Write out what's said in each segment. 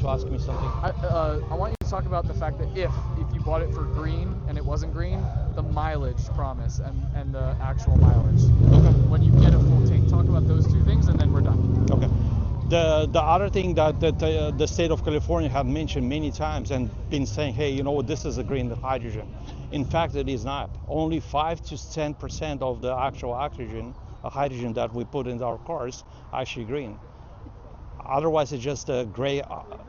to ask me something. I want you to talk about the fact that if you bought it for green and it wasn't green, the mileage promise and the actual mileage. Okay. When you get a full tank, talk about those two things, and then we're done. Okay. The other thing that the state of California had mentioned many times and been saying, hey, you know what, this is a green hydrogen. In fact, it is not. Only 5 to 10% of the actual hydrogen that we put in our cars, actually green. Otherwise, it's just a gray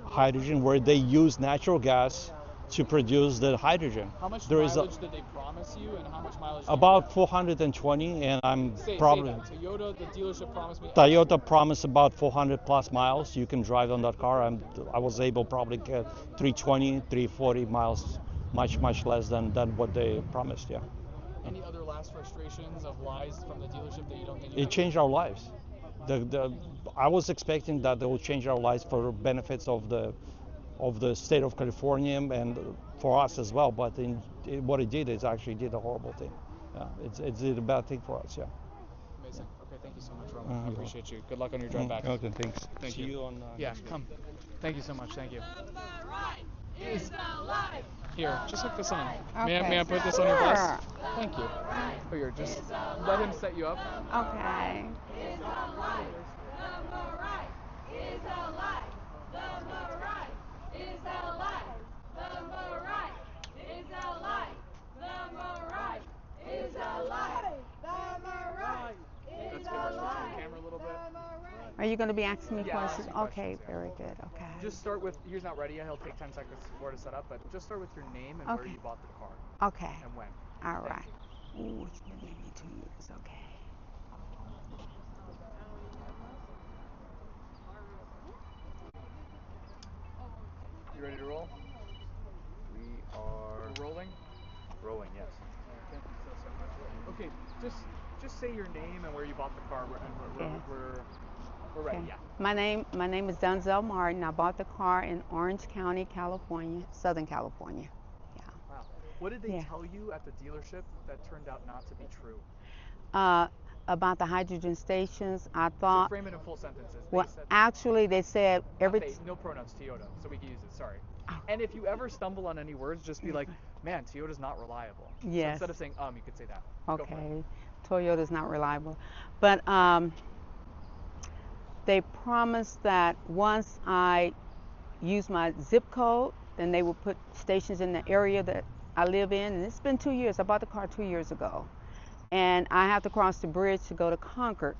hydrogen where they use natural gas to produce the hydrogen. How much mileage did they promise you, and how much mileage? About 420, and I'm probably. Say that. Toyota, the dealership promised me. Toyota promised about 400 plus miles. You can drive on that car. I was able probably get 320, 340 miles, much less than what they promised. Yeah. Any other last frustrations of lies from the dealership that you don't think? It changed our lives. I was expecting that they will change our lives for benefits of the state of California and for us as well. But what it did is actually did a horrible thing. It did a bad thing for us. Yeah. Amazing. Okay, thank you so much, Roman. I appreciate you. Good luck on your drive back. Okay, thanks. Thank See you on. Yeah, come. Thank you so much. Thank you. Here, just hook this on. Okay. May I put this on your bus? Thank you. Oh, here, just let him set you up. Okay. That's good. We're switching the camera a little bit. Are you going to be asking me Yeah, questions? ask some Okay, questions, yeah. very good. Okay. Just start with, he's not ready yet. He'll take 10 seconds more to set up, but just start with your name and where Okay. you bought the car Okay. and when. All right. Ooh, it's been maybe 2 years. Okay. You ready to roll? We are We're rolling? rolling, yes. Thank you so much. Okay, just say your name and where you bought the car, and we're ready. Okay. Yeah. My name is Dunzel Martin. I bought the car in Orange County, California, Southern California. Yeah. Wow. What did they Yeah. tell you at the dealership that turned out not to be true? About the hydrogen stations, I So thought. frame it in full sentences. Well, They said, actually, they said no pronouns, Toyota, so we can use it. Sorry. Oh. And if you ever stumble on any words, just be like, man, Toyota's not reliable. Yes. So instead of saying you could say that. Go for it. Okay. Toyota's not reliable, but they promised that once I use my zip code, then they would put stations in the area that I live in. And it's been 2 years. I bought the car 2 years ago, and I have to cross the bridge to go to Concord,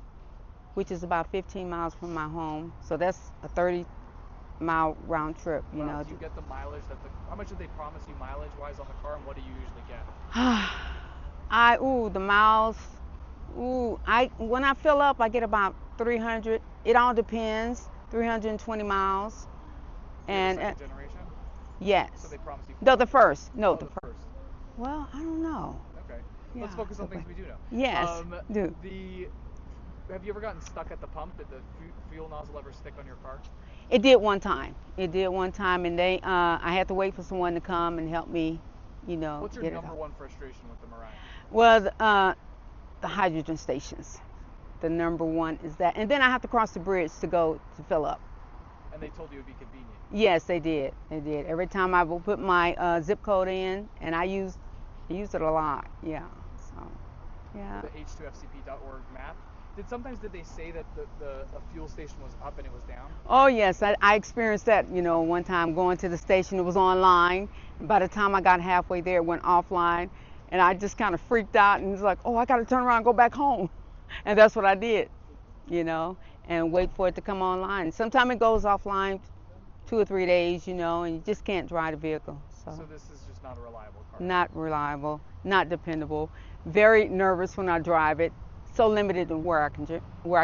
which is about 15 miles from my home. So that's a 30-mile round trip. You know. Do you get the mileage how much did they promise you mileage wise on the car, and what do you usually get? The miles. When I fill up, I get about 300. It all depends. 320 miles. And second generation? Yes. So they promised you. No, the first. No, the first. Well, I don't know. Okay. Yeah, Let's focus on things we do know. Yes. Have you ever gotten stuck at the pump? Did the fuel nozzle ever stick on your car? It did one time. And I had to wait for someone to come and help me. What's your get number it one frustration with the Mirai? Well, the hydrogen stations. The number one is that, and then I have to cross the bridge to go to fill up. And they told you it would be convenient. Yes, they did. They did. Every time I will put my zip code in, and I use it a lot. Yeah. So, yeah. The h2fcp.org map. Did they say that the fuel station was up and it was down? Oh yes, I experienced that. One time going to the station, it was online. By the time I got halfway there, it went offline, and I just kind of freaked out and was like, oh, I got to turn around and go back home, and that's what I did. And wait for it to come online. Sometimes it goes offline 2 or 3 days, and you just can't drive the vehicle. So this is just not a reliable car. Not reliable, not dependable. Very nervous when I drive it. So limited in where I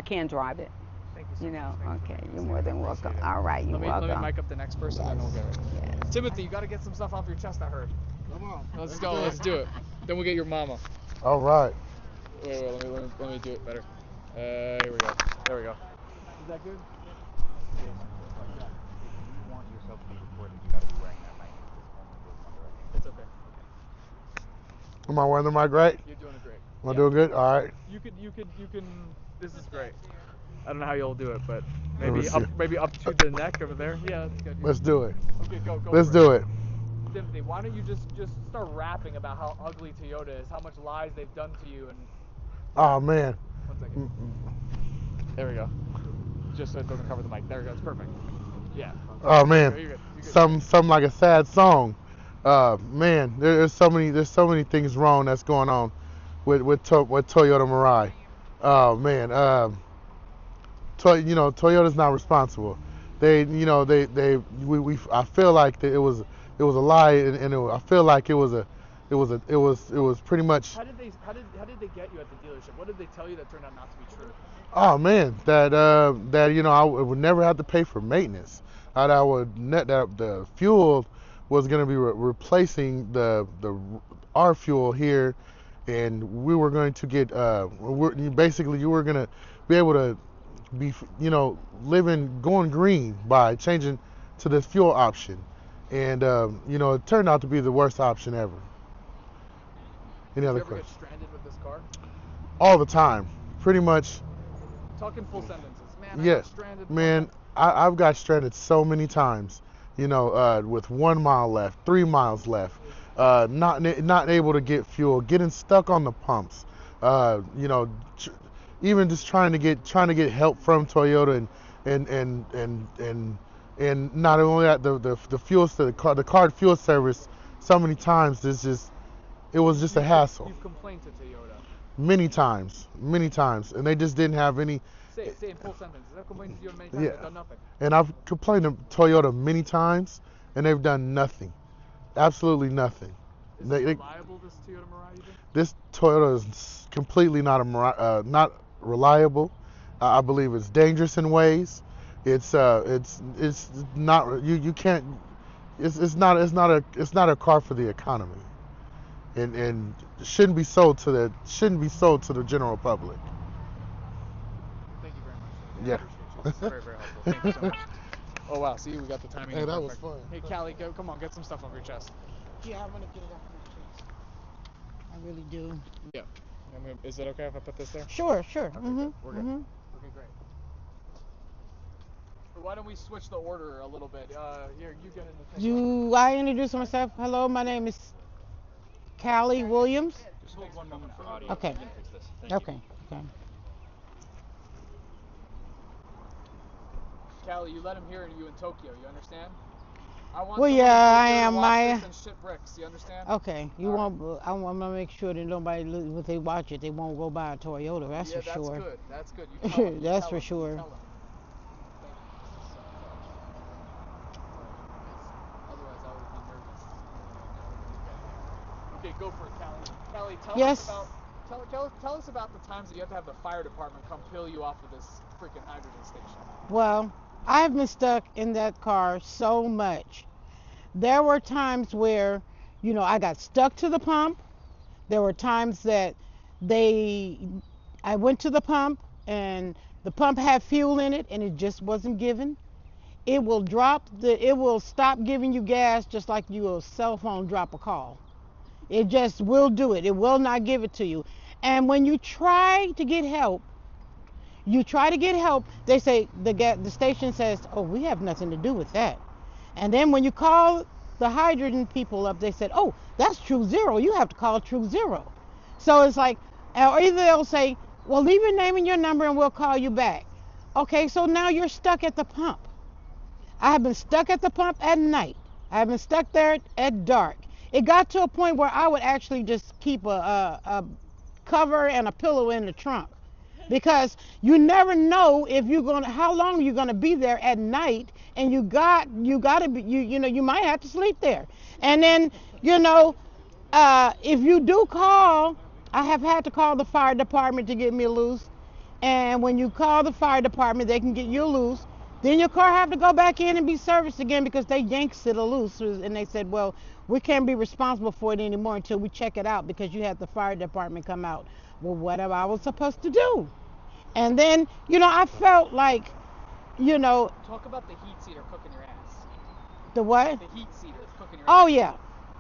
can drive it. Thank you so much. Okay, you're more than welcome. All right, you're welcome. Let me mic up the next person, and then we'll get it. Yes. Timothy, you got to get some stuff off your chest, I heard. Come on. Let's go. Let's do it. Then we'll get your mama. All right. Wait, let me do it better. Here we go. There we go. Is that good? If you want yourself to be recorded, you got to be wearing that mic. It's okay. Am I wearing the mic right? You're doing it great. Am I doing good? All right. You can. This is great. I don't know how you'll do it, but Let me maybe see. up to the neck over there. Yeah, that's good. Let's do it. Okay, go Let's for do it. Timothy, why don't you just start rapping about how ugly Toyota is, how much lies they've done to you, and Oh man. 1 second. There we go. Just so it doesn't cover the mic. There we go. It's perfect. Yeah. Oh man. You're good. Some like a sad song. Man, there's so many things wrong that's going on with Toyota Mirai. Oh man. Toyota's not responsible. I feel like that it was a lie, and I feel like it was pretty much. How did they get you at the dealership? What did they tell you that turned out not to be true? Oh man, that I would never have to pay for maintenance. That the fuel was going to be replacing our fuel here, and we were going to get basically you were going to be able to be going green by changing to this fuel option, and it turned out to be the worst option ever. Any Did other you ever get questions? stranded with this car? All the time, pretty much. Talk in full sentences. Man, I Yeah, got stranded. man, I've got stranded so many times. With 1 mile left, 3 miles left, not able to get fuel, getting stuck on the pumps. Uh, you know, tr- Even just trying to get help from Toyota, and not only that, the the card fuel service so many times it was just a hassle. You've complained to Toyota. Many times, and they just didn't have any. Say in full sentences. I've complained to Toyota many times. Yeah. They've done nothing. And I've complained to Toyota many times, and they've done nothing, absolutely nothing. Is They- it they- reliable, this Toyota Mirai, you think? this Toyota is completely not reliable. I believe it's dangerous in ways. It's not you can't. It's not a car for the economy, and shouldn't be sold to the general public. Thank you very much. Yeah. I appreciate you. This is very, very helpful. Thank you so much. Oh wow, see, we got the timing. Hey, that was perfect. fun. Hey Callie, come on, get some stuff off your chest. Yeah, I want to get it off my chest. I really do. Yeah. Is it okay if I put this there? Sure. Okay, good. We're good. Okay, great. But why don't we switch the order a little bit? Here, you get in the thing. Do I introduce myself? Hello, my name is Callie Williams. Just hold one moment for audio. Okay. We can fix this. Thank you. Okay. Callie, you let him hear you in Tokyo. You understand? I want Well, someone in yeah, Tokyo I to am. watch this and shit bricks. You understand? Okay. You All won't. I want to make sure that nobody, if they watch it, they won't go buy a Toyota. That's yeah, for sure. Good. That's good. You tell him. You That's tell for him. sure. You tell him. Otherwise, I would be nervous. Okay, go for it, Callie. Callie, Yes. tell us about the times that you have to have the fire department come peel you off of this freaking hydrogen station. Well, I've been stuck in that car so much. There were times where, I got stuck to the pump. There were times that I went to the pump and the pump had fuel in it and it just wasn't given. It will stop giving you gas just like a cell phone drop a call. It just will do it. It will not give it to you. And when you try to get help, they say the station says, "Oh, we have nothing to do with that." And then when you call the hydrogen people up, they said, "Oh, that's True Zero. You have to call True Zero." So it's like, or either they'll say, "Well, leave your name and your number and we'll call you back." Okay, so now you're stuck at the pump. I have been stuck at the pump at night. I have been stuck there at dark. It got to a point where I would actually just keep a cover and a pillow in the trunk, because you never know how long you're gonna be there at night, and you might have to sleep there. And then if you do call, I have had to call the fire department to get me loose. And when you call the fire department, they can get you loose. Then your car have to go back in and be serviced again because they yanked it loose. And they said, well, we can't be responsible for it anymore until we check it out because you had the fire department come out. Well, whatever I was supposed to do. And then, I felt like, Talk about the heat seater cooking your ass. the what? The heat seater cooking your ass. Oh, yeah.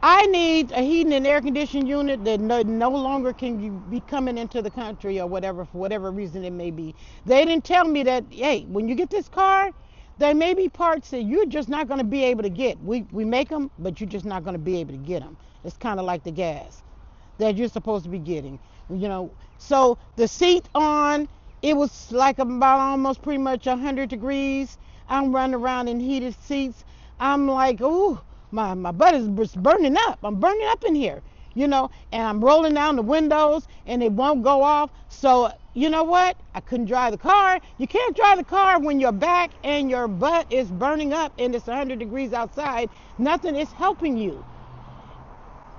I need a heating and air conditioning unit that no longer can you be coming into the country or whatever, for whatever reason it may be. They didn't tell me that, hey, when you get this car, there may be parts that you're just not going to be able to get. We make them, but you're just not going to be able to get them. It's kind of like the gas that you're supposed to be getting, you know. So the seat on, it was like about almost pretty much 100 degrees. I'm running around in heated seats. I'm like, ooh, my butt is burning up. I'm burning up in here, you know, and I'm rolling down the windows and it won't go off. So you know what? I couldn't drive the car. You can't drive the car when your back and your butt is burning up and it's 100 degrees outside. Nothing is helping you.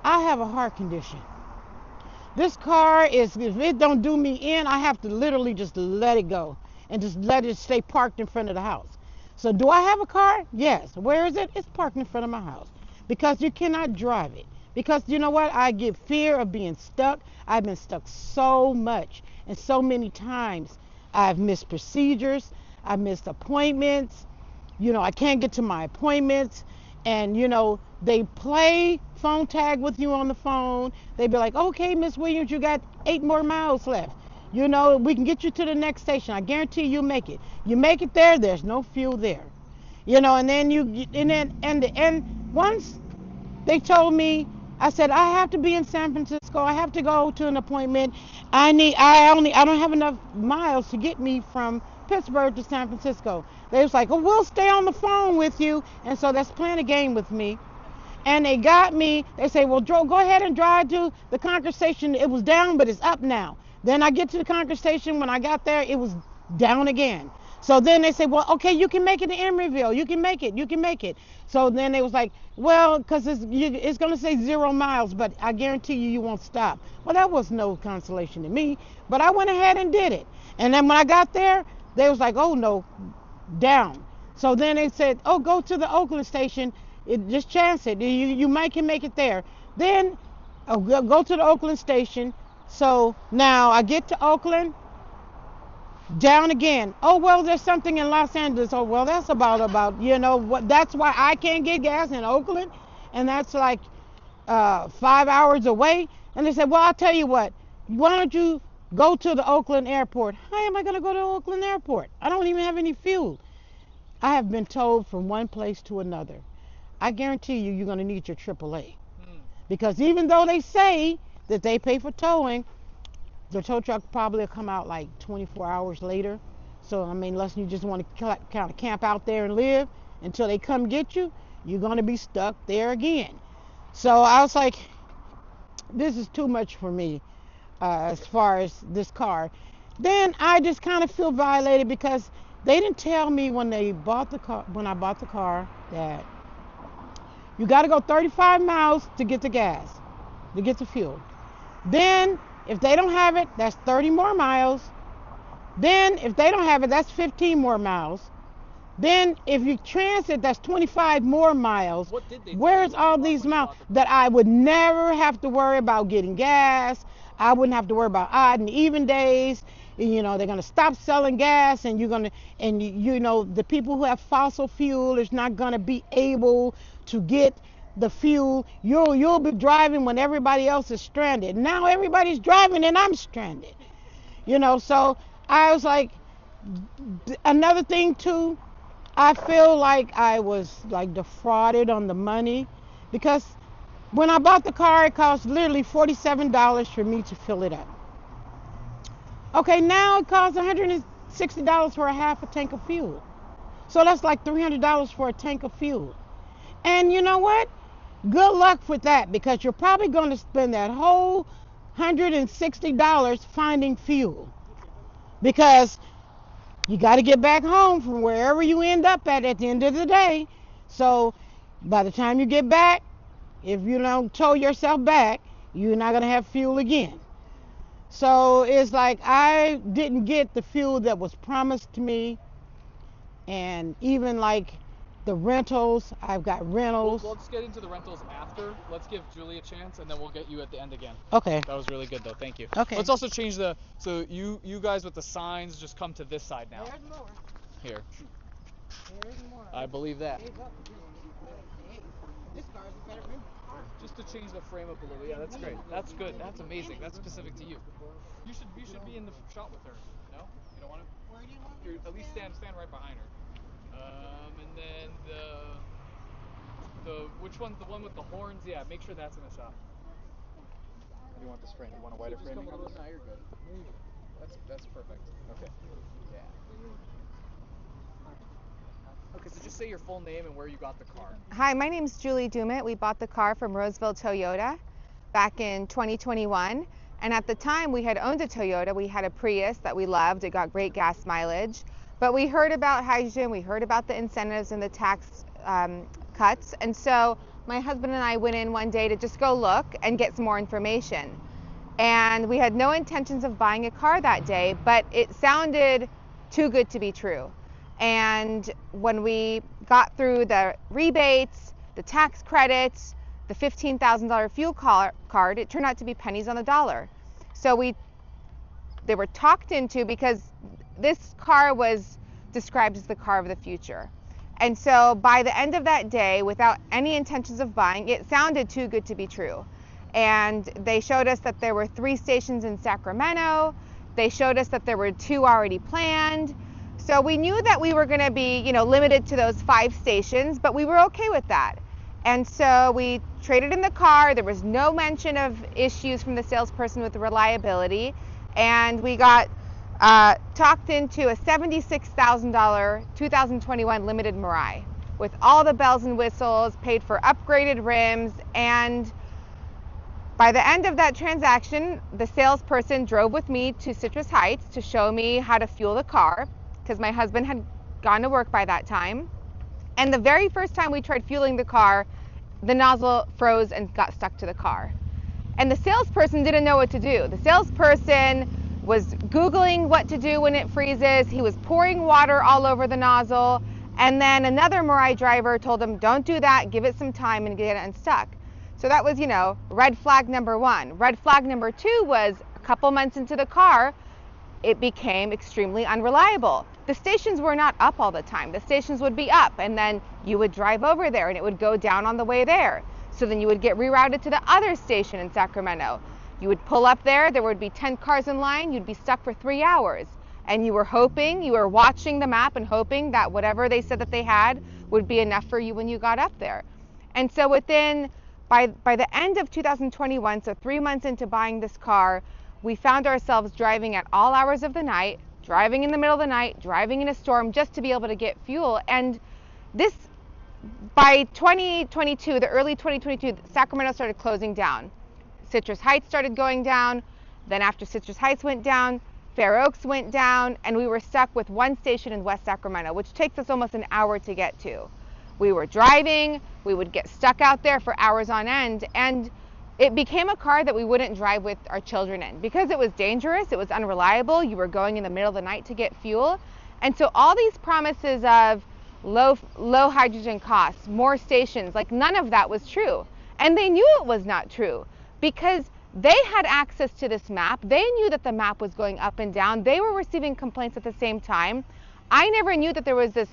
I have a heart condition. This car is, if it don't do me in, I have to literally just let it go and just let it stay parked in front of the house. So do I have a car? Yes. Where is it? It's parked in front of my house because you cannot drive it. Because you know what? I get fear of being stuck. I've been stuck so much and so many times. I've missed procedures. I've missed appointments. You know, I can't get to my appointments. And, you know, they play phone tag with you on the phone. They be like, okay, Miss Williams, you got 8 more miles left. You know, we can get you to the next station. I guarantee you'll make it. You make it there, there's no fuel there. You know, and then and once they told me, I said, I have to be in San Francisco. I have to go to an appointment. I don't have enough miles to get me from Pittsburgh to San Francisco. They was like, oh, we'll stay on the phone with you. And so that's playing a game with me. And they got me. They say, well, Joe, go ahead and drive to the Concord station. It was down, but it's up now. Then I get to the Concord station. When I got there, it was down again. So then they say, well, okay, you can make it to Emeryville. You can make it. You can make it. So then they was like, well, because it's going to say 0 miles, but I guarantee you won't stop. Well, that was no consolation to me, but I went ahead and did it. And then when I got there, they was like, oh, no, down. So then they said, oh, go to the Oakland station. Just chance it. You might can make it there. Then go to the Oakland station. So now I get to Oakland, down again. Oh, well, there's something in Los Angeles. Oh, well, that's about, you know, what? That's why I can't get gas in Oakland. And that's like 5 hours away. And they said, well, I'll tell you what. Why don't you go to the Oakland airport? How am I going to go to Oakland airport? I don't even have any fuel. I have been told from one place to another. I guarantee you're going to need your AAA. Because even though they say that they pay for towing, the tow truck probably will come out like 24 hours later. So, I mean, unless you just want to kind of camp out there and live until they come get you, you're going to be stuck there again. So I was like, this is too much for me as far as this car. Then I just kind of feel violated because they didn't tell me when I bought the car that you got to go 35 miles to get the gas, to get the fuel. Then, if they don't have it, that's 30 more miles. Then, if they don't have it, that's 15 more miles. Then, if you transit, that's 25 more miles. What did they Where's all these miles? That I would never have to worry about getting gas. I wouldn't have to worry about odd and even days. You know, they're going to stop selling gas, and you know, the people who have fossil fuel is not going to be able to get the fuel. You'll be driving when everybody else is stranded. Now everybody's driving and I'm stranded. You know, so I was like, another thing too, I feel like I was like defrauded on the money because when I bought the car, it cost literally $47 for me to fill it up. Okay, now it costs $160 for a half a tank of fuel. So that's like $300 for a tank of fuel. And you know what? Good luck with that because you're probably going to spend that whole $160 finding fuel because you got to get back home from wherever you end up at the end of the day. So by the time you get back, if you don't tow yourself back, you're not going to have fuel again. So it's like I didn't get the fuel that was promised to me. And even like the rentals, I've got rentals. We'll just get into the rentals after. Let's give Julie a chance, and then we'll get you at the end again. Okay. That was really good, though. Thank you. Okay. Let's also change so you guys with the signs just come to this side now. There's more. Here. There's more. I believe that. This car is a better car. Just to change the frame up a little. Yeah, that's great. That's good. That's amazing. That's specific to you. You should be in the shot with her. No, you don't want to. Where do you want me You're, to at least stand right behind her. And then which one's the one with the horns? Yeah, make sure that's in the shot. How do you want this frame? Do you want a wider Just framing come a on little. this? No, you're good. That's perfect. Okay. Yeah. Okay, so just say your full name and where you got the car. Hi, my name's Julie Dumit. We bought the car from Roseville Toyota back in 2021. And at the time we had owned a Toyota. We had a Prius that we loved. It got great gas mileage. But we heard about hydrogen, we heard about the incentives and the tax cuts. And so my husband and I went in one day to just go look and get some more information. And we had no intentions of buying a car that day, but it sounded too good to be true. And when we got through the rebates, the tax credits, the $15,000 fuel card, it turned out to be pennies on the dollar. So they were talked into, because this car was described as the car of the future. And so by the end of that day, without any intentions of buying, it sounded too good to be true. And they showed us that there were 3 stations in Sacramento. They showed us that there were 2 already planned. So we knew that we were going to be, limited to those 5 stations, but we were okay with that. And so we traded in the car. There was no mention of issues from the salesperson with the reliability. And we got talked into a $76,000 2021 limited Mirai with all the bells and whistles, paid for upgraded rims. And by the end of that transaction, the salesperson drove with me to Citrus Heights to show me how to fuel the car, because my husband had gone to work by that time. And the very first time we tried fueling the car, the nozzle froze and got stuck to the car. And the salesperson didn't know what to do. The salesperson was Googling what to do when it freezes. He was pouring water all over the nozzle. And then another Mirai driver told him, don't do that, give it some time and get it unstuck. So that was, red flag number 1. Red flag number 2 was a couple months into the car, it became extremely unreliable. The stations were not up all the time. The stations would be up, and then you would drive over there and it would go down on the way there. So then you would get rerouted to the other station in Sacramento. You would pull up there would be 10 cars in line, you'd be stuck for 3 hours. And you were watching the map and hoping that whatever they said that they had would be enough for you when you got up there. And so by the end of 2021, so 3 months into buying this car, we found ourselves driving at all hours of the night, driving in the middle of the night, driving in a storm just to be able to get fuel. And this, by 2022, the early 2022, Sacramento started closing down. Citrus Heights started going down. Then after Citrus Heights went down, Fair Oaks went down, and we were stuck with 1 station in West Sacramento, which takes us almost an hour to get to. We were driving, we would get stuck out there for hours on end, and it became a car that we wouldn't drive with our children in because it was dangerous, it was unreliable, you were going in the middle of the night to get fuel. And so all these promises of low hydrogen costs, more stations, like none of that was true. And they knew it was not true because they had access to this map. They knew that the map was going up and down. They were receiving complaints at the same time. I never knew that there was this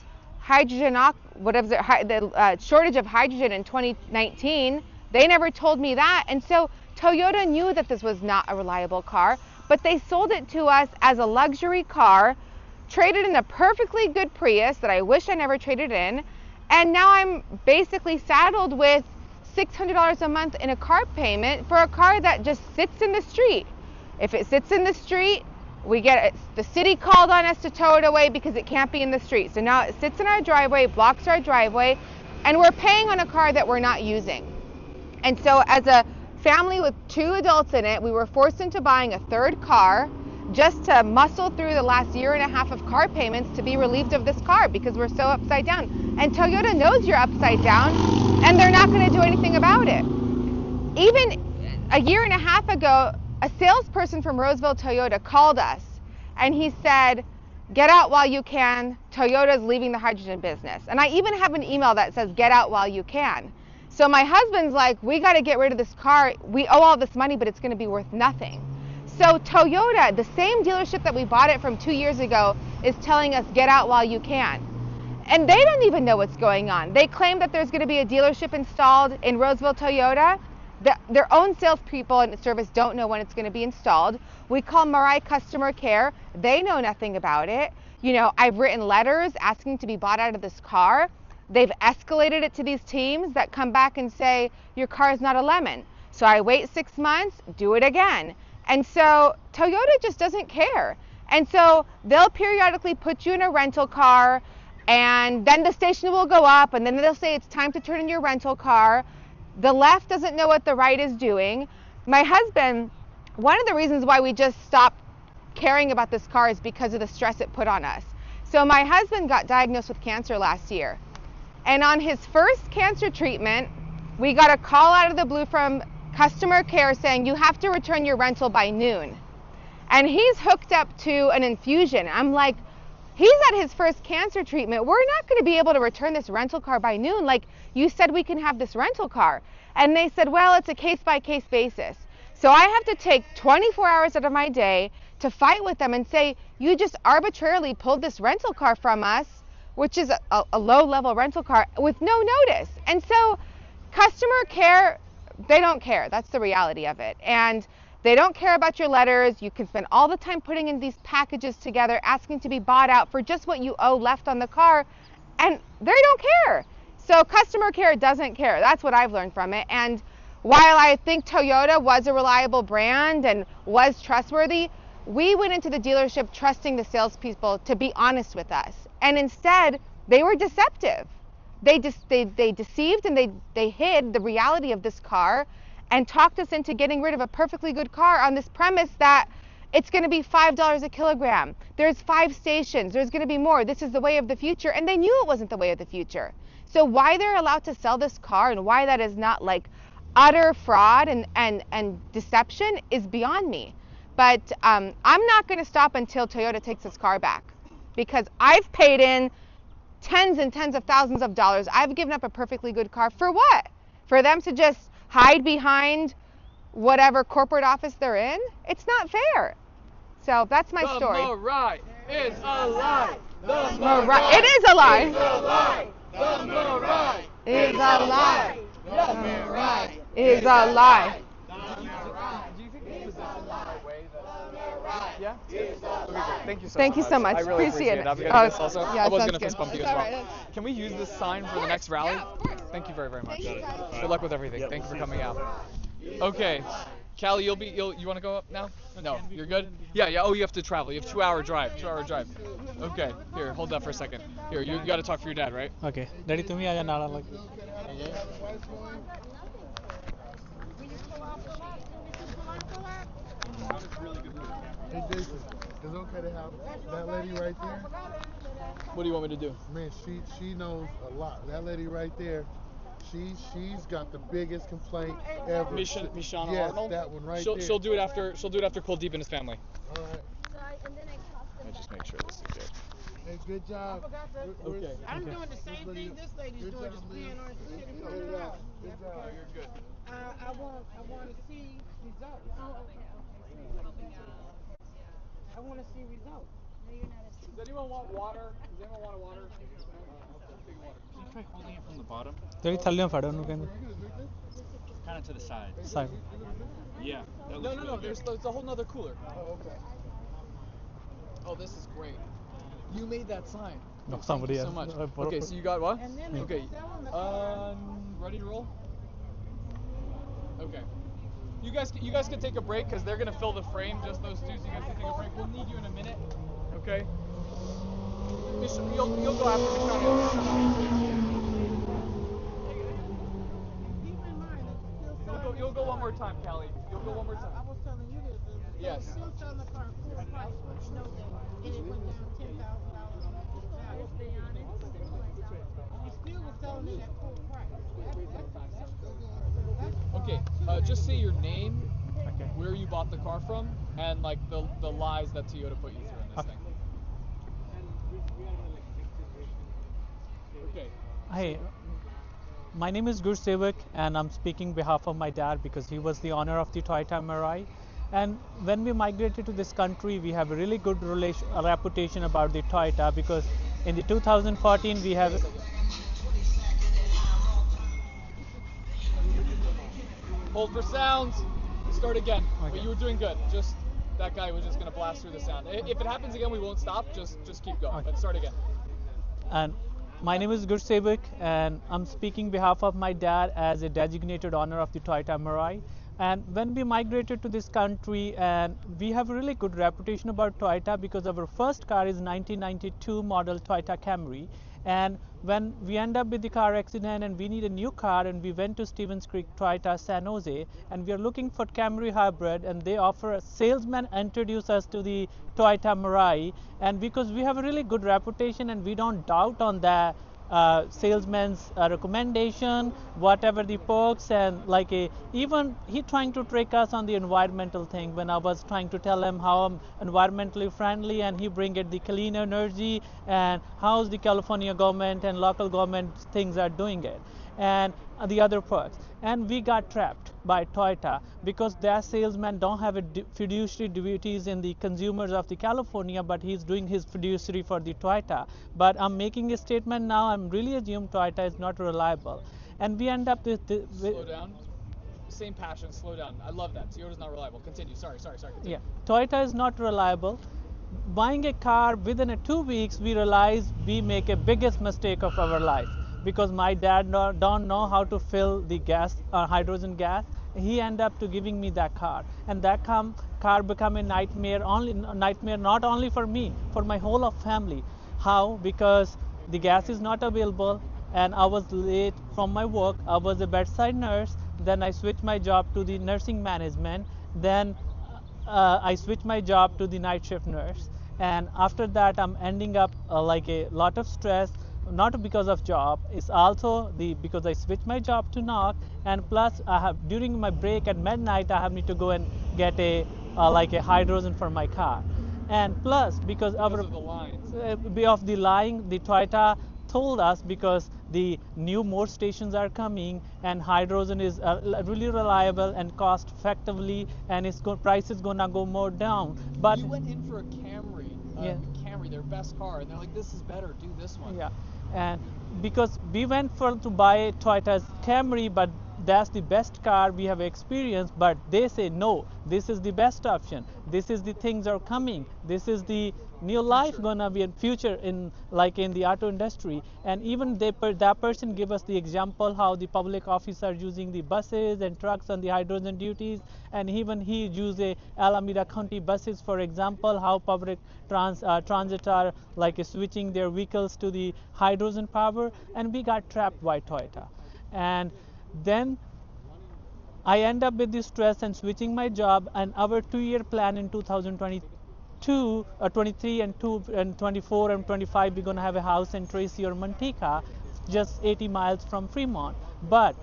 shortage of hydrogen in 2019. They never told me that. And so Toyota knew that this was not a reliable car, but they sold it to us as a luxury car, traded in a perfectly good Prius that I wish I never traded in. And now I'm basically saddled with $600 a month in a car payment for a car that just sits in the street. If it sits in the street, the city called on us to tow it away because it can't be in the street. So now it sits in our driveway, blocks our driveway, and we're paying on a car that we're not using. And so as a family with 2 adults in it, we were forced into buying a 3rd car just to muscle through the last 1.5 years of car payments to be relieved of this car because we're so upside down. And Toyota knows you're upside down and they're not going to do anything about it. Even a 1.5 years ago, a salesperson from Roseville Toyota called us and he said, get out while you can, Toyota's leaving the hydrogen business. And I even have an email that says, get out while you can. So my husband's like, we got to get rid of this car. We owe all this money, but it's going to be worth nothing. So Toyota, the same dealership that we bought it from 2 years ago, is telling us, get out while you can. And they don't even know what's going on. They claim that there's going to be a dealership installed in Roseville Toyota, their own salespeople and service don't know when it's going to be installed. We call Mirai customer care. They know nothing about it. You know, I've written letters asking to be bought out of this car. They've escalated it to these teams that come back and say, your car is not a lemon. So I wait 6 months, do it again. And so Toyota just doesn't care. And so they'll periodically put you in a rental car, and then the station will go up, and then they'll say it's time to turn in your rental car. The left doesn't know what the right is doing. My husband, one of the reasons why we just stopped caring about this car is because of the stress it put on us. So my husband got diagnosed with cancer last year. And on his first cancer treatment, we got a call out of the blue from customer care saying, you have to return your rental by noon. And he's hooked up to an infusion. I'm like, he's at his first cancer treatment. We're not going to be able to return this rental car by noon. Like, you said we can have this rental car. And they said, well, it's a case-by-case basis. So I have to take 24 hours out of my day to fight with them and say, you just arbitrarily pulled this rental car from us, which is a low-level rental car, with no notice. And so customer care, they don't care. That's the reality of it. And they don't care about your letters. You can spend all the time putting in these packages together, asking to be bought out for just what you owe left on the car, and they don't care. So customer care doesn't care. That's what I've learned from it. And while I think Toyota was a reliable brand and was trustworthy, we went into the dealership trusting the salespeople to be honest with us. And instead, they were deceptive. They deceived and they hid the reality of this car and talked us into getting rid of a perfectly good car on this premise that it's going to be $5 a kilogram. There's 5 stations. There's going to be more. This is the way of the future. And they knew it wasn't the way of the future. So why they're allowed to sell this car and why that is not like utter fraud and deception is beyond me. But I'm not going to stop until Toyota takes this car back, because I've paid in tens and tens of thousands of dollars. I've given up a perfectly good car for what? For them to just hide behind whatever corporate office they're in? It's not fair. So that's my story. The Mirai is a lie. The Mirai, it is a lie. is a lie. The Mirai It is a lie. The Mirai It is a lie. Do you think this is a way that... Yeah? Okay, great. Thank you so much. I really Appreciate it. I'm going Oh, to this also. yeah, I was sounds going to fist good. bump you as It's all well. right. Can we use this sign for the next rally? Yeah, of course. Thank you very, very much. Thank you, guys. Good luck with everything. Thank you for coming out. Okay. Callie, you want to go up now? No, you're good? Yeah. Oh, you have to travel. You have 2-hour drive. 2-hour drive. Okay. Here, hold that for a second. Here, you got to talk for your dad, right? Okay. Daddy, तुम्ही आजा नाला लग. Hey Jason, is it okay to have that lady right there? What do you want me to do? Man, she knows a lot. That lady right there, she's got the biggest complaint ever. Michonne yes, Arnold? that one right She'll there. do it after Kuldeep and his family. All right. Let me just make sure this is good. Hey, good job. Okay. I'm doing the same thing this lady's Good doing, job, just Liz. paying on the city. Good job. Good job. You're good. I want to see results. I want to see results. Does anyone want water? Does anyone want a water? Big water. Can you try holding it from the bottom? Daddy थल्लियों फाड़ो उन्होंने कहने. Kind of to the side. Side. Yeah. That No, looks really there's a whole nother cooler. Oh, okay. Oh, this is great. You made that sign. No, Thank somebody you so else. much. Okay, so you got what? And then Okay. they're selling the car. Ready to roll? Okay. You guys can take a break because they're gonna fill the frame. Just those two. So you guys can take a break. We'll need you in a minute. Okay. You'll go after Michonne. Keep in mind, it's still selling. You'll go one more time, Callie. You'll go one more I time. was telling you this. Yes. It's still selling the car full price, but you know that it went down $10,000 on the value. You still was selling it at full price. Okay. Just say your name, Okay. where you bought the car from, and like the lies that Toyota put you through in this Okay. thing. Okay. Hey, my name is Gur Sevak, and I'm speaking behalf of my dad because he was the owner of the Toyota Mirai. And when we migrated to this country, we have a really good reputation about the Toyota because in the 2014 we have. Hold for sounds. Start again. But Okay. you were doing good. Just that guy was just gonna blast through the sound. If it happens again, we won't stop. Just keep going. Okay. But start again. And my name is Gursevik, and I'm speaking behalf of my dad as a designated owner of the Toyota Mirai. And when we migrated to this country, and we have a really good reputation about Toyota because our first car is 1992 model Toyota Camry. And when we end up with the car accident and we need a new car, and we went to Stevens Creek Toyota San Jose, and we are looking for Camry hybrid, and they offer a salesman introduce us to the Toyota Mirai. And because we have a really good reputation and we don't doubt on that salesman's recommendation, whatever the perks, and like even he trying to trick us on the environmental thing when I was trying to tell him how I'm environmentally friendly, and he bring it the clean energy and how's the California government and local government things are doing it, and the other perks. And we got trapped by Toyota because their salesman don't have a fiduciary duties in the consumers of the California, but he's doing his fiduciary for the Toyota. But I'm making a statement now. I'm really assume Toyota is not reliable, and we end up with Slow down. Same passion. Slow down. I love that. Toyota's not reliable. Continue. Sorry. Continue. yeah, Toyota is not reliable. Buying a car within 2 weeks, we realize we make a biggest mistake of our life because my dad don't know how to fill the gas, hydrogen gas. He ended up to giving me that car, and that car become a nightmare. Nightmare not only for me, for my whole of family. How? Because the gas is not available, and I was late from my work. I was a bedside nurse. Then I switched my job to the nursing management. Then I switched my job to the night shift nurse, and after that I'm ending up like a lot of stress, not because of job. It's also the because I switched my job to knock, and plus I have during my break at midnight I have need to go and get a like a hydrogen for my car, and plus because Because of the lines. of the line the Toyota told us because the new more stations are coming and hydrogen is really reliable and cost effectively, and its price is gonna go more down. But We went in for a Camry. Yeah. Camry, their best car, and they're like, "This is better. Do this one." yeah, and because we went for to buy Toyota's Camry, but that's the best car we have experienced, but they say no, this is the best option, this is the things are coming, this is the new life gonna be in future in like in the auto industry. And even that person give us the example how the public office are using the buses and trucks on the hydrogen duties, and even he used a Alameda County buses for example how public transit are like switching their vehicles to the hydrogen power, and we got trapped by Toyota. And then I end up with this stress and switching my job, and our 2-year plan in 2022, 23 and 24 and 25 we're going to have a house in Tracy or Manteca, just 80 miles from Fremont. But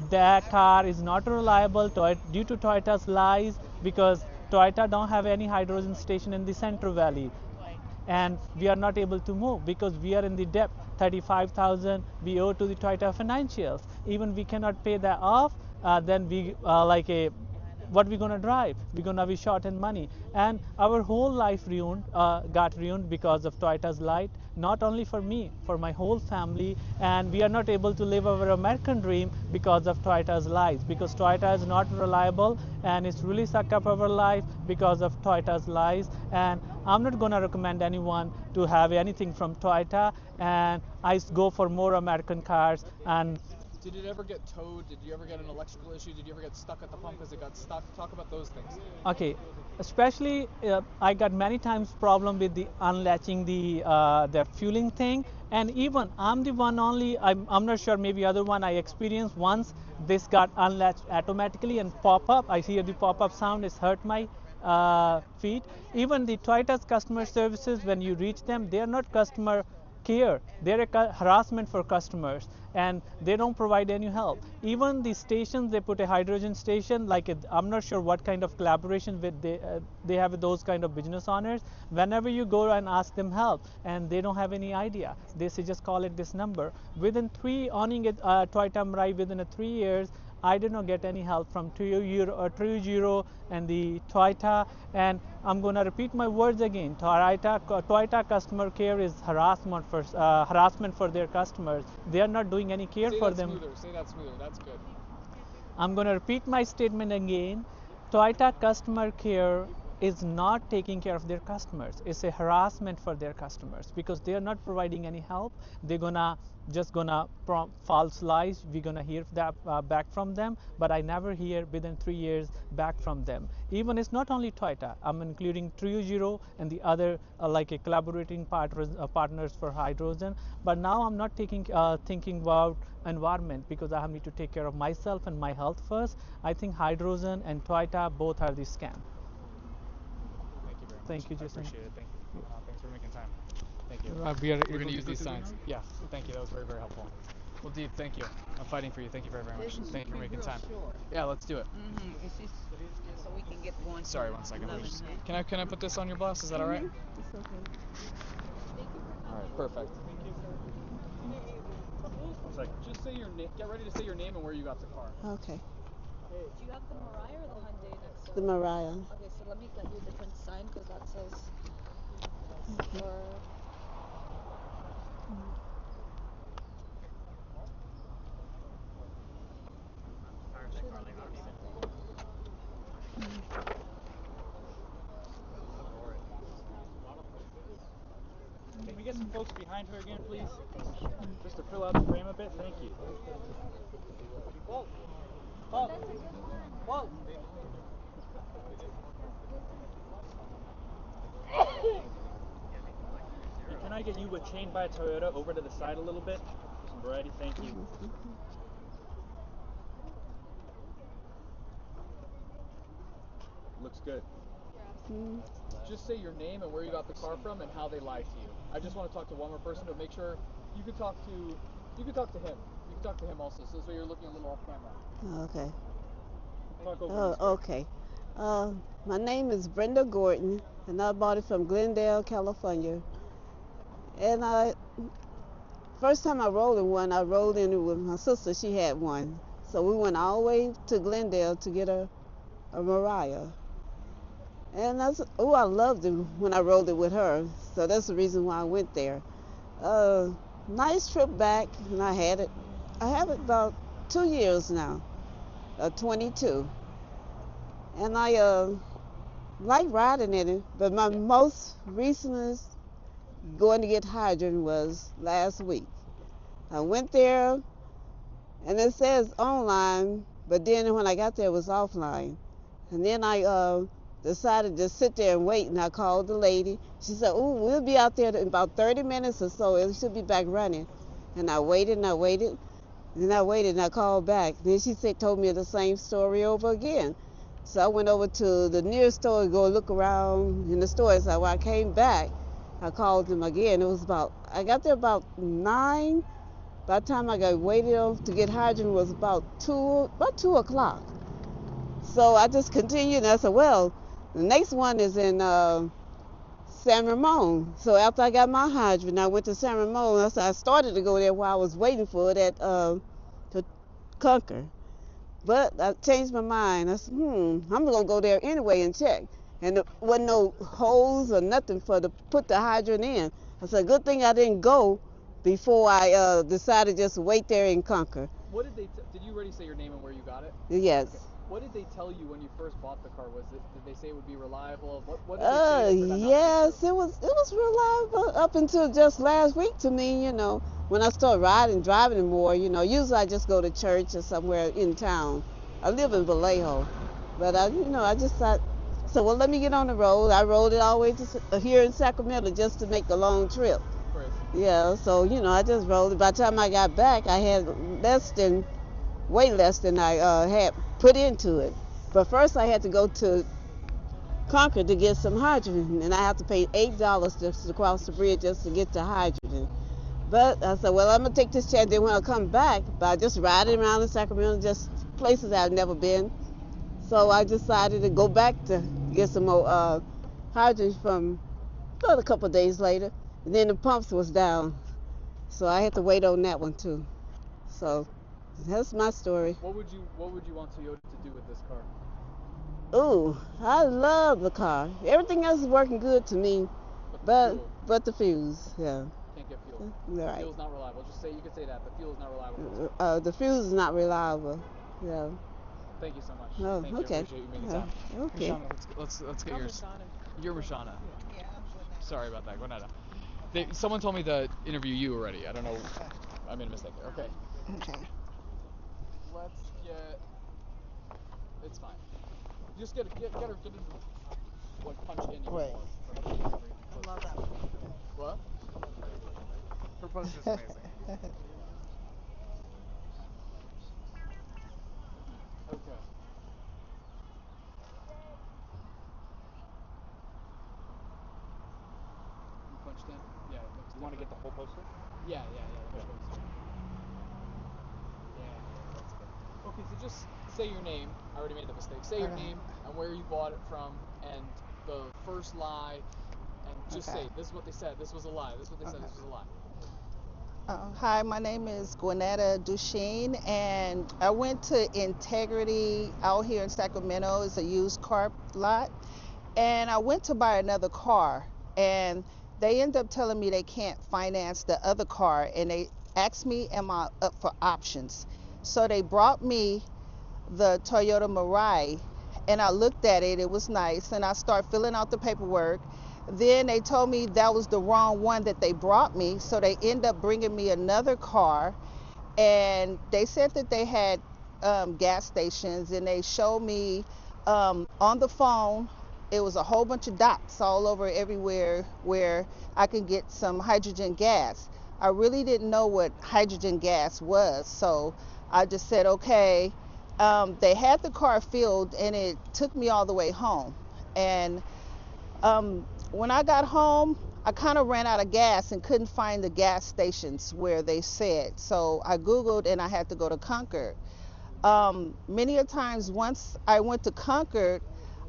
that car is not reliable due to Toyota's lies, because Toyota don't have any hydrogen station in the Central Valley, and we are not able to move because we are in the debt. 35,000 we owe to the Toyota financials. Even we cannot pay that off, then we what we gonna drive? We're gonna be short in money, and our whole life got ruined because of Toyota's light. Not only for me, for my whole family, and we are not able to live our American dream because of Toyota's lies. Because Toyota is not reliable, and it's really sucked up our life because of Toyota's lies. And I'm not gonna recommend anyone to have anything from Toyota, and I go for more American cars. And Did it ever get towed? Did you ever get an electrical issue? Did you ever get stuck at the pump because it got stuck? Talk about those things. okay, especially I got many times problem with the unlatching the fueling thing, and even I'm the one only, I'm not sure, maybe other one I experienced once this got unlatched automatically and pop up. I hear the pop up sound, it's hurt my feet. Even the Toyota's customer services, when you reach them, they are not customer care, they're a harassment for customers, and they don't provide any help. Even the stations, they put a hydrogen station, like I'm not sure what kind of collaboration with they have with those kind of business owners. Whenever you go and ask them help, and they don't have any idea, they say just call it this number. Within owning a Toyota Mirai within 3 years, I did not get any help from True and the Toyota. And I'm going to repeat my words again. Toyota customer care is harassment for their customers. They are not doing any care Say for that them. smoother. Say that smoother. That's good. I'm going to repeat my statement again. Toyota customer care is not taking care of their customers. It's a harassment for their customers because they are not providing any help. They're gonna false lies. We're gonna hear that back from them, but I never hear within 3 years back from them. Even it's not only Toyota. I'm including Trio Zero and the other like a collaborating partners for hydrogen. But now I'm not thinking about environment because I need to take care of myself and my health first. I think hydrogen and Toyota both are the scam. Thank you very much. Thank you, I Jason. appreciate it. Thank you. Thanks for making time. Thank you. We're We're going to use these signs. Yeah. Thank you. That was very, very helpful. Well, Deep, thank you. I'm fighting for you. Thank you very, very much. Thank you for making time. Yeah, let's do it. So we can get going. Sorry, 1 second. Can I put this on your blouse? Is that all right? It's okay. All right. Perfect. Just say your name. Get ready to say your name and where you got the car. Okay. Do you have the Mirai or the Hyundai next door? The Mariah. Okay, so let me get you a different sign because that says for. Can we get some folks behind her again, please? Just to fill out the frame a bit. Thank you. Whoa. Whoa. Whoa. Can I get you a chain by Toyota over to the side a little bit? Some variety, thank you. Looks good. Just say your name and where you got the car from and how they lied to you. I just want to talk to one more person to make sure you could talk to him. You can talk to him also. So this way you're looking a little off camera. Okay. Talk over Oh, the screen. okay. My name is Brenda Gordon, and I bought it from Glendale, California. And first time I rolled in one, I rolled in it with my sister. She had one. So we went all the way to Glendale to get a Mariah. And I loved it when I rolled it with her. So that's the reason why I went there. Nice trip back, and I have it about 2 years now, 22. And I like riding in it, but my most recent going to get hydrogen was last week. I went there, and it says online, but then when I got there, it was offline. And then I decided to sit there and wait, and I called the lady. She said, "Oh, we'll be out there in about 30 minutes or so. It should be back running." And I waited, and I waited, and I waited, and I called back. Then she told me the same story over again. So I went over to the nearest store to go look around in the store. So when I came back, I called them again. I got there about 9. By the time I got waited on to get hydrogen was about 2 o'clock. So I just continued, and I said, well, the next one is in San Ramon. So after I got my hydrogen, I went to San Ramon. I started to go there while I was waiting for it to Conquer. But I changed my mind. I said, I'm going to go there anyway and check. And there wasn't no holes or nothing to put the hydrant in. I said, good thing I didn't go before I decided just to wait there and Conquer. What did did you already say your name and where you got it? Yes. Okay. What did they tell you when you first bought the car? Did they say it would be reliable? What did they say? Yes, it was reliable up until just last week to me, when I started driving more, usually I just go to church or somewhere in town. I live in Vallejo, but I just thought, so well, let me get on the road. I rode it all the way to here in Sacramento just to make a long trip. Right. Yeah, so I just rode it. By the time I got back, I had way less than I had put into it. But first I had to go to Concord to get some hydrogen, and I have to pay $8 just to cross the bridge just to get the hydrogen. But I said, well, I'm going to take this chance. Then when I come back, by just riding around in Sacramento, just places I've never been. So I decided to go back to get some more hydrogen from a couple of days later. And then the pumps was down. So I had to wait on that one too. So that's my story. What would you want Toyota to do with this car? Ooh, I love the car. Everything else is working good to me, but the fuse, yeah. Can't get fuel. Right. The fuel's not reliable. You could say that. The fuel is not reliable. The fuse is not reliable. Yeah. Thank you so much. Oh, Thank you. I okay. appreciate you making Oh, time. okay. Mashana, let's get yours. You're Mashana. Sorry about that. Granada. Someone told me to interview you already. I don't know. I made a mistake there. Okay. Okay. Let's get. It's fine. Just get her like punch in. Wait. Love that. What? Her post is amazing. Okay. You punched in? Yeah, it looks You want to get the whole poster? Yeah, the whole poster. Yeah, that's good. Okay, so just say your name. I already made the mistake. Say your Okay. name and where you bought it from and the first lie and just Okay. say, this is what they said, this was a lie, this is what they said, this was a lie. Hi, my name is Gwinnetta Duchesne, and I went to Integrity out here in Sacramento. It's a used car lot, and I went to buy another car, and they end up telling me they can't finance the other car, and they asked me, am I up for options? So they brought me the Toyota Mirai, and I looked at it. It was nice, and I started filling out the paperwork. Then they told me that was the wrong one that they brought me, so they end up bringing me another car, and they said that they had gas stations, and they showed me on the phone. It was a whole bunch of dots all over everywhere where I could get some hydrogen gas. I really didn't know what hydrogen gas was, so I just said, okay. They had the car filled, and it took me all the way home. And when I got home, I kind of ran out of gas and couldn't find the gas stations where they said. So I Googled, and I had to go to Concord. Many a times, once I went to Concord,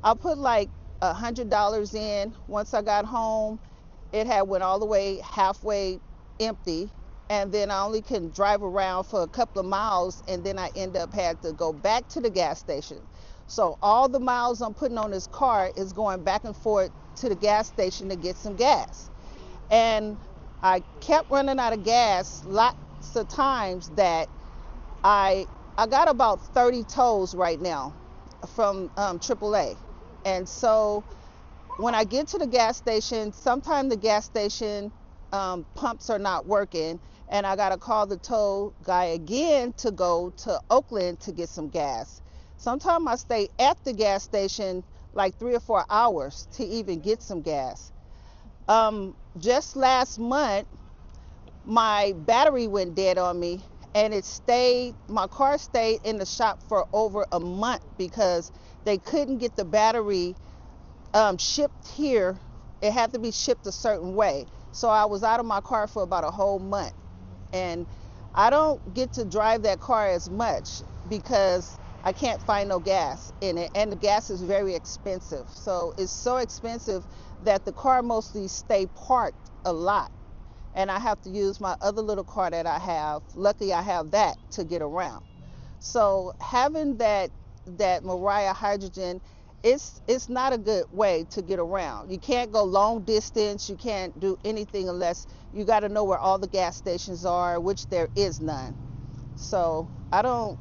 I put like $100 in. Once I got home, it had went all the way halfway empty, and then I only can drive around for a couple of miles, and then I end up had to go back to the gas station. So all the miles I'm putting on this car is going back and forth to the gas station to get some gas. And I kept running out of gas lots of times that I got about 30 tolls right now from AAA. And so when I get to the gas station, sometimes the gas station pumps are not working, and I gotta call the toll guy again to go to Oakland to get some gas. Sometimes I stay at the gas station like 3 or 4 hours to even get some gas. Just last month, my battery went dead on me, and my car stayed in the shop for over a month because they couldn't get the battery shipped here. It had to be shipped a certain way. So I was out of my car for about a whole month. And I don't get to drive that car as much because I can't find no gas in it. And the gas is very expensive. So it's so expensive that the car mostly stay parked a lot. And I have to use my other little car that I have. Luckily, I have that to get around. So having that Mirai hydrogen, it's not a good way to get around. You can't go long distance. You can't do anything unless you got to know where all the gas stations are, which there is none. So I don't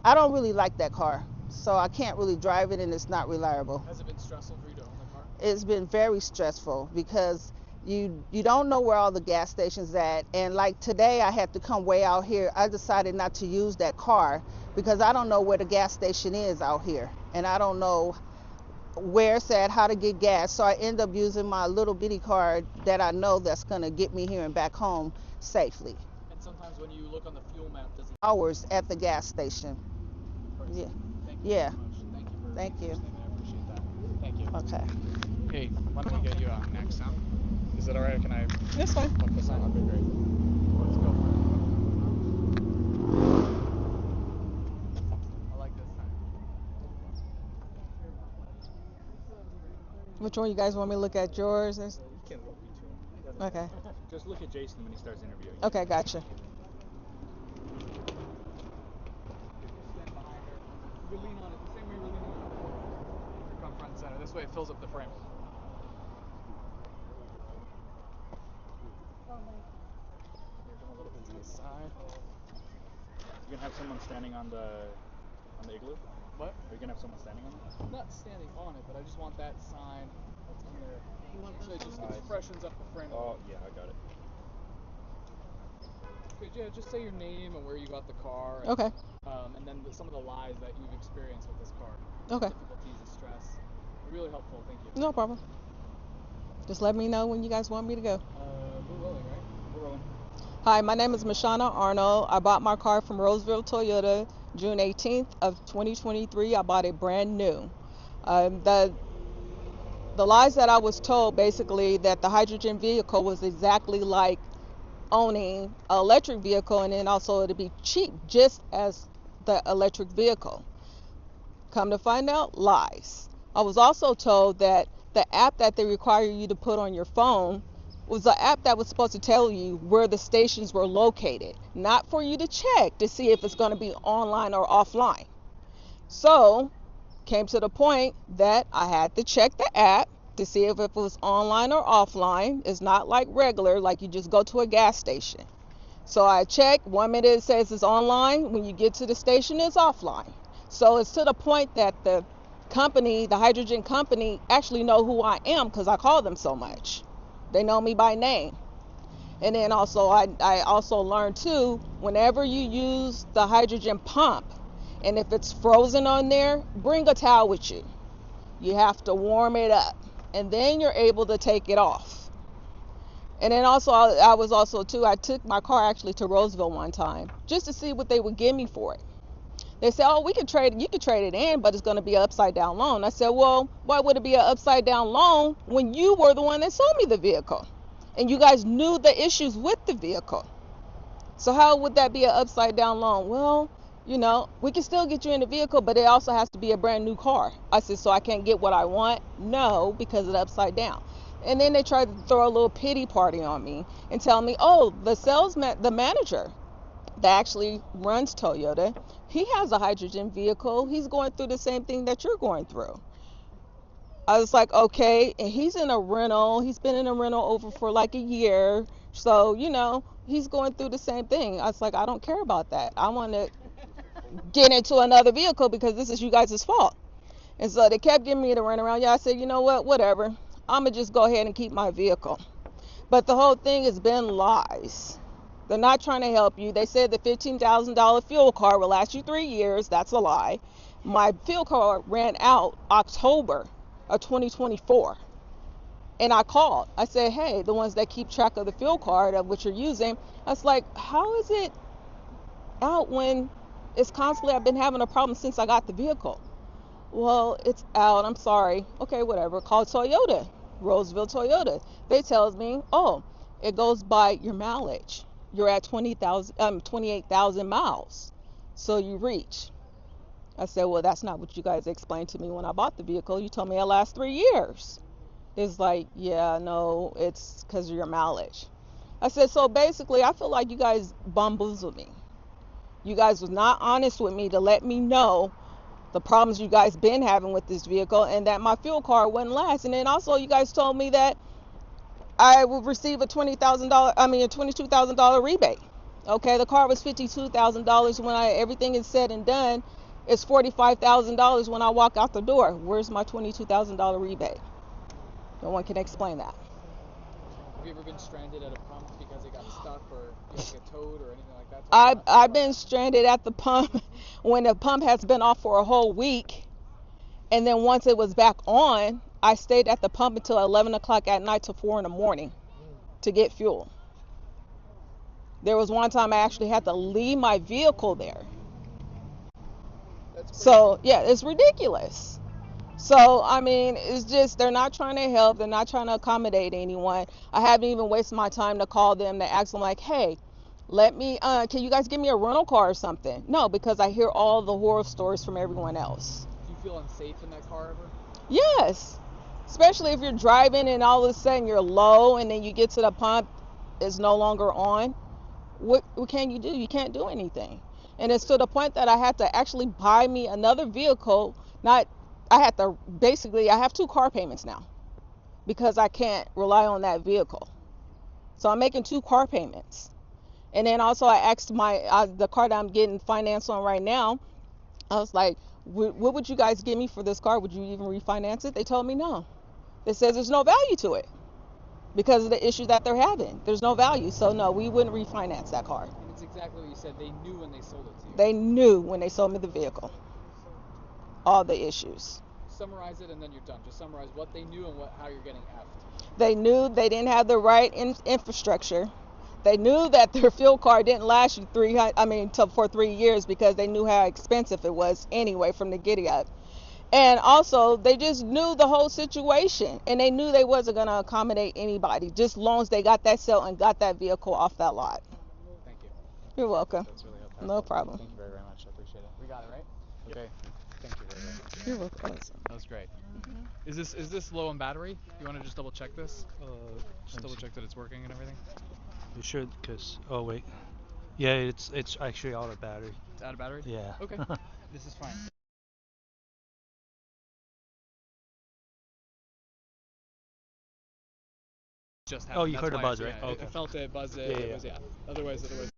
really like that car. So I can't really drive it, and it's not reliable. Has it been stressful for you to own the car? It's been very stressful because you don't know where all the gas stations at, and like today I had to come way out here. I decided not to use that car because I don't know where the gas station is out here, and I don't know where it's at, how to get gas. So I end up using my little bitty car that I know that's going to get me here and back home safely. And sometimes when you look on the fuel map, does it Hours at the gas station. Yeah. Thank you Yeah. so much. Thank you for Thank you. I appreciate that. Thank you. Okay. Hey, why don't we get you next time? Is that alright? Can I? It's fine. Fuck this on? Okay, great. Let's go for it. I like this time. Which one you guys want me to look at? Yours? You can look each one. Okay. Just look at Jason when he starts interviewing. Okay, gotcha. Stand behind her. You can lean on it the same way you were leaning on it. Come front and center. This way it fills up the frame. Here, come a little bit to the side. You can have someone standing on the On the igloo? What? Are you gonna have someone standing on it? Not standing on it, but I just want that sign that's in there. So it just freshens up the frame. Oh, yeah, I got it. Okay, yeah, just say your name and where you got the car. And, Okay. And then some of the lies that you've experienced with this car. Okay. Difficulties and stress. Really helpful, thank you. No problem. Just let me know when you guys want me to go. We're rolling, right? We're rolling. Hi, my name is Mashana Arnold. I bought my car from Roseville Toyota June 18th of 2023. I bought it brand new. The lies that I was told, basically, that the hydrogen vehicle was exactly like owning an electric vehicle, and then also it'd be cheap just as the electric vehicle. Come to find out, lies. I was also told that the app that they require you to put on your phone was an app that was supposed to tell you where the stations were located, not for you to check to see if it's going to be online or offline. So, came to the point that I had to check the app to see if it was online or offline. It's not like regular, like you just go to a gas station. So I checked. 1 minute it says it's online. When you get to the station, it's offline. So it's to the point that the company, the hydrogen company, actually know who I am because I call them so much. They know me by name. And then also, I also learned too, whenever you use the hydrogen pump, and if it's frozen on there, bring a towel with you. You have to warm it up, and then you're able to take it off. And then also, I took my car actually to Roseville one time just to see what they would give me for it. They said, oh, you can trade it in, but it's going to be an upside down loan. I said, well, why would it be an upside down loan when you were the one that sold me the vehicle? And you guys knew the issues with the vehicle. So how would that be an upside down loan? Well, we can still get you in the vehicle, but it also has to be a brand new car. I said, so I can't get what I want? No, because it's upside down. And then they tried to throw a little pity party on me and tell me, oh, the manager that actually runs Toyota, he has a hydrogen vehicle. He's going through the same thing that you're going through. I was like, okay, and he's in a rental. He's been in a rental over for like a year. So, he's going through the same thing. I was like, I don't care about that. I want to get into another vehicle because this is you guys' fault. And so they kept giving me the runaround. Yeah, I said, you know what, whatever. I'm going to just go ahead and keep my vehicle. But the whole thing has been lies. They're not trying to help you. They said the $15,000 fuel card will last you 3 years. That's a lie. My fuel card ran out October of 2024. And I called. I said, hey, the ones that keep track of the fuel card of what you're using, I was like, how is it out when it's constantly, I've been having a problem since I got the vehicle? Well, it's out. I'm sorry. Okay, whatever. Call Toyota, Roseville Toyota. They tells me, oh, it goes by your mileage. You're at 28,000 miles. So you reach. I said, well, that's not what you guys explained to me when I bought the vehicle. You told me it lasts 3 years. It's like, yeah, no, it's because of your mileage. I said, so basically, I feel like you guys bamboozled me. You guys was not honest with me to let me know the problems you guys been having with this vehicle and that my fuel card wouldn't last. And then also you guys told me that I would receive a $22,000 rebate. Okay, the car was $52,000 when everything is said and done. It's $45,000 when I walk out the door. Where's my $22,000 rebate? No one can explain that. Have you ever been stranded at a pump because it got stuck or you get towed or anything like that? I've been stranded at the pump when the pump has been off for a whole week. And then once it was back on, I stayed at the pump until 11 o'clock at night to 4 in the morning to get fuel. There was one time I actually had to leave my vehicle there. So, yeah, it's ridiculous. So, I mean, it's just, they're not trying to help. They're not trying to accommodate anyone. I haven't even wasted my time to call them to ask them like, hey, can you guys give me a rental car or something? No, because I hear all the horror stories from everyone else. Do you feel unsafe in that car ever? Yes. Especially if you're driving and all of a sudden you're low and then you get to the pump, it's no longer on. What can you do? You can't do anything. And it's to the point that I had to actually buy me another vehicle. I have 2 car payments now because I can't rely on that vehicle. So I'm making 2 car payments. And then also I asked the car that I'm getting finance on right now, I was like, what would you guys give me for this car? Would you even refinance it? They told me no. They said there's no value to it because of the issue that they're having. There's no value. So no, we wouldn't refinance that car. And it's exactly what you said. They knew when they sold it to you. They knew when they sold me the vehicle. All the issues. Summarize it and then you're done. Just summarize what they knew and how you're getting effed. They knew they didn't have the right infrastructure. They knew that their fuel card didn't last you for 3 years because they knew how expensive it was anyway from the giddy up. And also, they just knew the whole situation, and they knew they wasn't going to accommodate anybody, just as long as they got that sale and got that vehicle off that lot. Thank you. You're welcome. That's really helpful. No problem. Thank you very, very much. I appreciate it. We got it, right? Okay. Thank you very much. You're welcome. That was great. Is this low on battery? You want to just double check this? Just double check that it's working and everything. You should, cause wait, yeah, it's actually out of battery. It's out of battery? Yeah. Okay. This is fine. Just happened. Oh, you That's heard a why buzz, I- right? yeah, Okay. I felt it, buzzed it. Yeah, It yeah. was, Otherwise.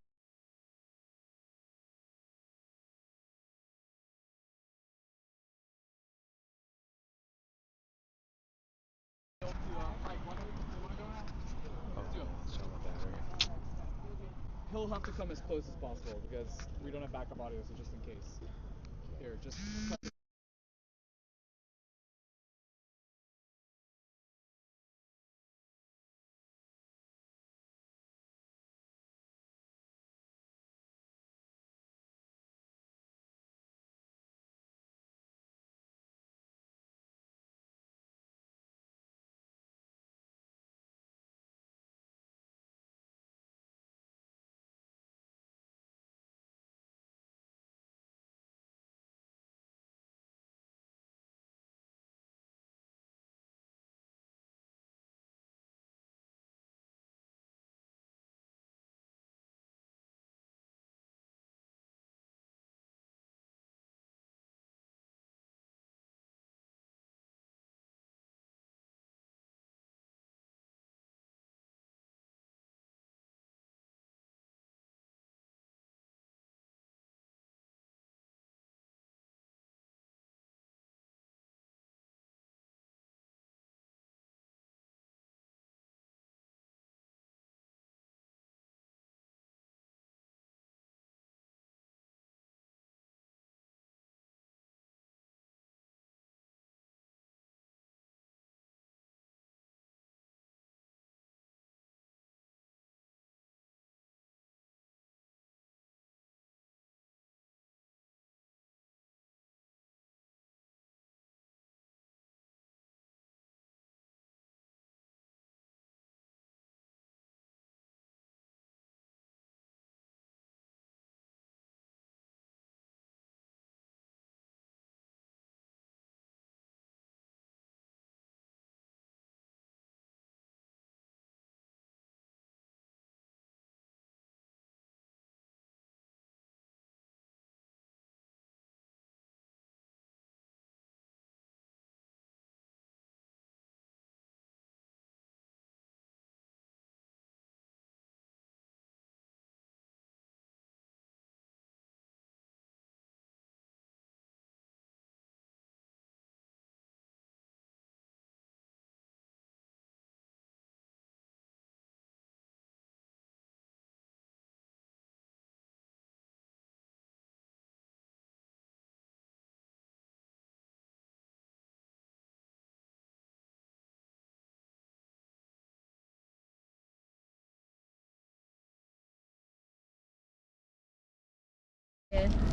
He'll have to come as close as possible because we don't have backup audio, so just in case. Here, just.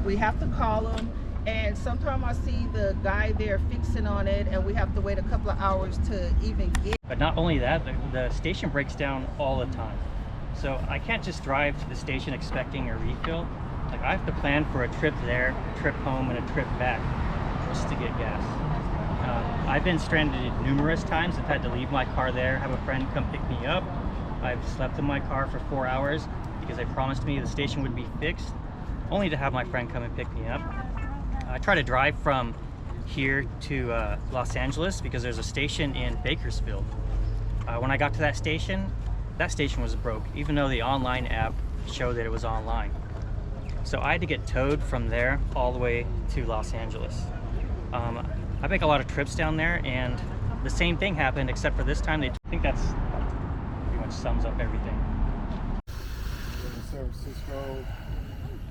We have to call them, and sometimes I see the guy there fixing on it, and we have to wait a couple of hours to even get. But not only that, the station breaks down all the time. So I can't just drive to the station expecting a refill. Like, I have to plan for a trip there, a trip home, and a trip back just to get gas. I've been stranded numerous times. I've had to leave my car there, have a friend come pick me up. I've slept in my car for 4 hours because they promised me the station would be fixed, only to have my friend come and pick me up. I try to drive from here to Los Angeles because there's a station in Bakersfield. When I got to that station was broke, even though the online app showed that it was online. So I had to get towed from there all the way to Los Angeles. I make a lot of trips down there, and the same thing happened, except for this time I think that's pretty much sums up everything. In San Francisco,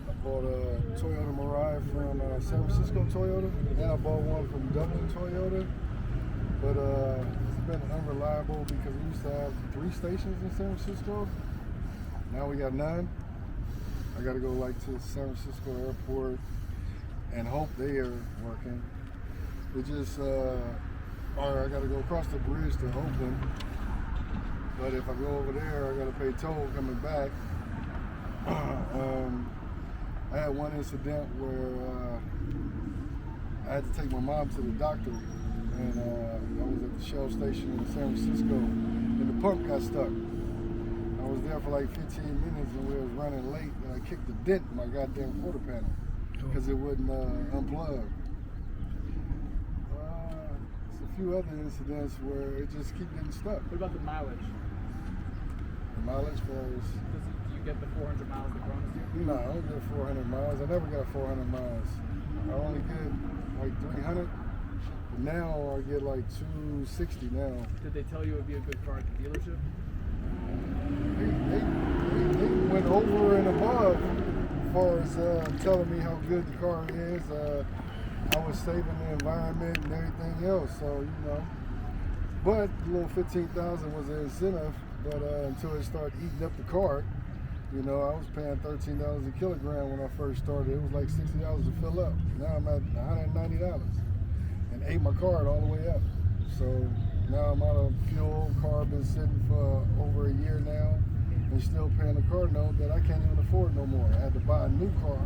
I bought a Toyota Mirai from San Francisco Toyota, and I bought one from Dublin Toyota. But it's been unreliable because we used to have 3 stations in San Francisco. Now we got none. I got to go like to San Francisco airport and hope they are working. It just, or I got to go across the bridge to Oakland. But if I go over there, I got to pay toll coming back. I had one incident where I had to take my mom to the doctor, and I was at the Shell station in San Francisco, and the pump got stuck. I was there for like 15 minutes, and we was running late, and I kicked a dent in my goddamn quarter panel because it wouldn't unplug. There's a few other incidents where it just keep getting stuck. What about the mileage? The mileage was... Do you get the 400 miles that promised you? No, I don't get 400 miles. I never got 400 miles. I only get like 300. But now I get like 260 now. Did they tell you it would be a good car at the dealership? They went over and above as far as telling me how good the car is. I was saving the environment and everything else, so you know. But the little 15,000 was an incentive, but until it started eating up the car, you know, I was paying $13 a kilogram when I first started. It was like $60 to fill up. Now I'm at $190 and ate my card all the way up. So now I'm out of fuel. Car been sitting for over a year now and still paying a car note that I can't even afford no more. I had to buy a new car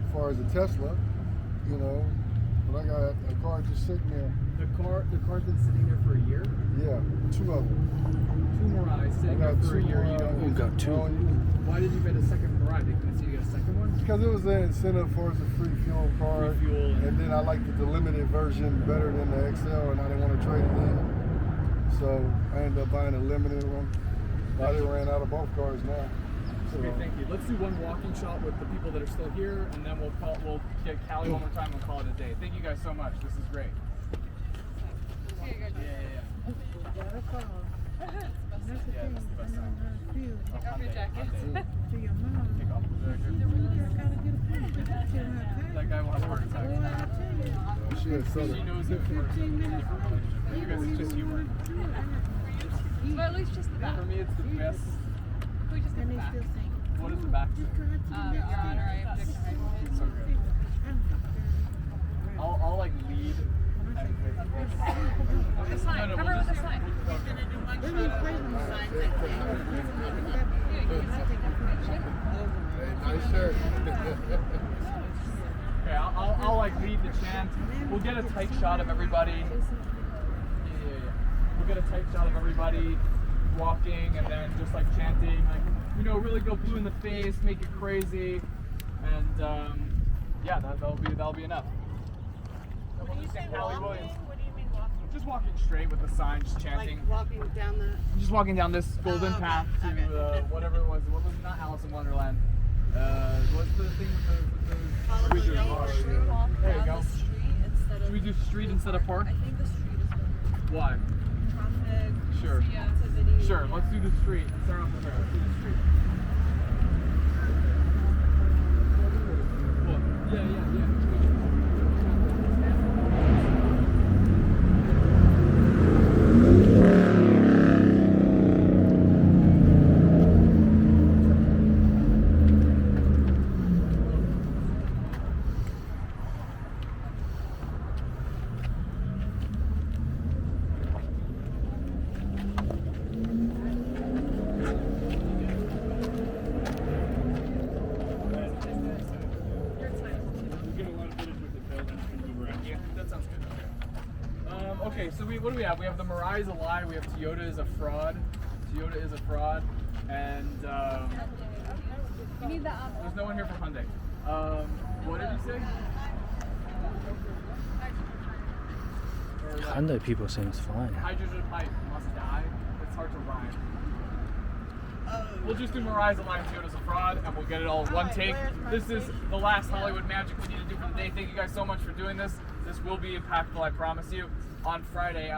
as far as a Tesla, you know, but I got a car just sitting there. The car's been sitting there for a year? Yeah, 2 of them. 2 Mirais sitting there for a year. You don't use got 2. Why did you get a second Mirai? They couldn't see you get a second one? Because it was an incentive for the free fuel card. Free fuel. And then I liked the limited version better than the XL, and I didn't want to trade it in. So I ended up buying a limited one. I done ran out of both cars now. So. Okay, thank you. Let's do one walking shot with the people that are still here, and then we'll get Callie one more time and call it a day. Thank you guys so much. This is great. Yeah. Yeah, that's the best time. Take off your jacket. Take off the jacket. That guy will have a heart attack. She knows it for you guys, it's just humor. Well, at least just the back. For me, it's the best. We just get the back. What does the back say? Your Honor, I object to hypertension. So good. I'll like lead. The sign. Cover with the sign. Nice shirt. Okay, I'll like lead the chant. We'll get a tight shot of everybody. Yeah. We'll get a tight shot of everybody walking and then just like chanting, like, you know, really go blue in the face, make it crazy, and yeah, that'll be enough. When you say walking, what do you mean walking? Just walking straight with the sign, just chanting. Like walking down the... Just walking down this golden path to whatever it was. What was it? Not Alice in Wonderland. What's the thing with the Follow the road. Walk there you down go. the street instead of... Should we do street instead of park? I think the street is better. Why? Traffic, Sure. see activity. Sure, let's do the street. Start off with there. Let's do the street. Cool. Yeah. Okay, so what do we have? We have the Mirai is a lie. We have Toyota is a fraud. And You need that there's no one here for Hyundai. What did you say? Hyundai people seems fine. Hydrogen pipe must die. It's hard to rhyme. We'll just do Mirai's line Toyota's a fraud, and we'll get it all in one take. This is the last Hollywood magic we need to do for the day. Thank you guys so much for doing this. This will be impactful, I promise you. On Friday,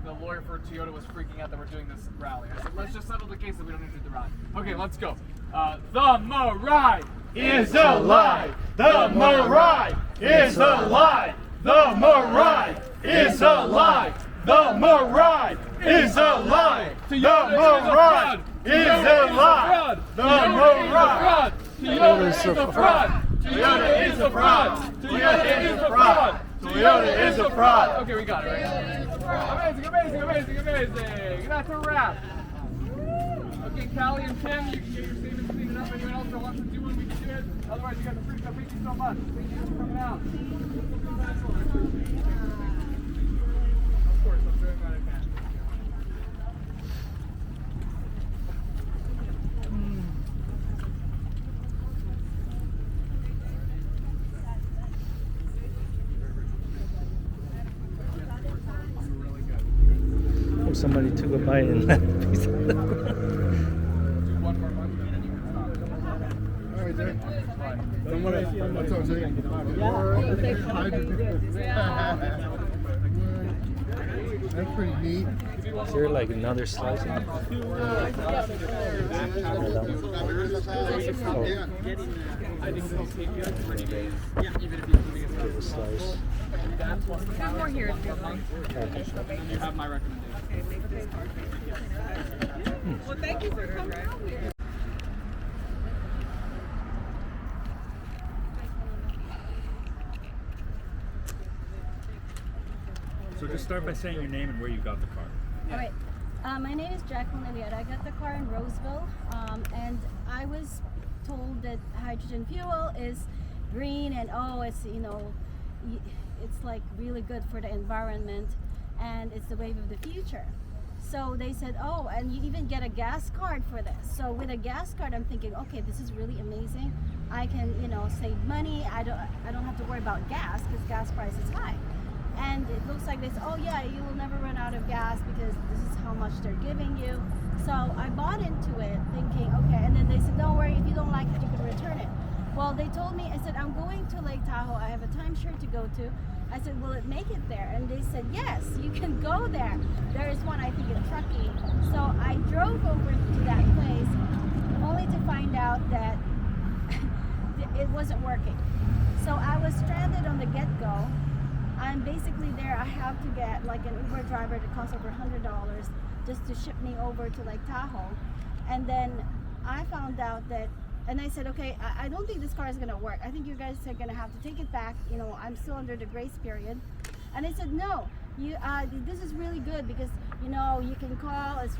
the lawyer for Toyota was freaking out that we're doing this rally. I said, let's just settle the case so we don't need to do the rally. Okay, let's go. The Mirai is a lie. The Mirai is a lie. The Mirai is a lie. The Mirai is a lie. The Mirai is a lie. The Mirai. Toyota is a fraud. Toyota is a fraud. Toyota is a fraud. Toyota is a fraud. Okay, we got it, right? Amazing. That's a wrap. Okay, Callie and Tim, you can get your statements cleaned up. Anyone else that wants to do one, we can do it. Otherwise, you guys are free. So thank you so much. Thank you for coming out. Of course, I'm doing what I can. Oh, somebody took a bite in that piece of the What's up, That's pretty neat. Is there like another slice in it? I think it'll take you 30 days, even if you're doing a Give a slice. There's more here if you want. You have my recommendation. Well, thank you for coming out here. So just start by saying your name and where you got the car. All right. My name is Jacqueline Eliot. I got the car in Roseville, and I was told that hydrogen fuel is green and it's it's like really good for the environment and it's the wave of the future. So they said, oh, and you even get a gas card for this. So with a gas card, I'm thinking, okay, this is really amazing. I can, save money. I don't have to worry about gas because gas price is high. And it looks like this, oh yeah, you will never run out of gas because this is how much they're giving you. So I bought into it thinking, okay, and then they said, don't worry, if you don't like it, you can return it. Well, they told me, I said, I'm going to Lake Tahoe, I have a timeshare to go to. I said, will it make it there? And they said, yes, you can go there. There is one, I think, in Truckee. So I drove over to that place only to find out that it wasn't working. So I was stranded on the get-go. I'm basically there. I have to get like an Uber driver that costs over $100 just to ship me over to Lake Tahoe. And then I found out that, and I said, okay, I don't think this car is going to work. I think you guys are going to have to take it back. I'm still under the grace period. And they said, no, this is really good because, you can call us,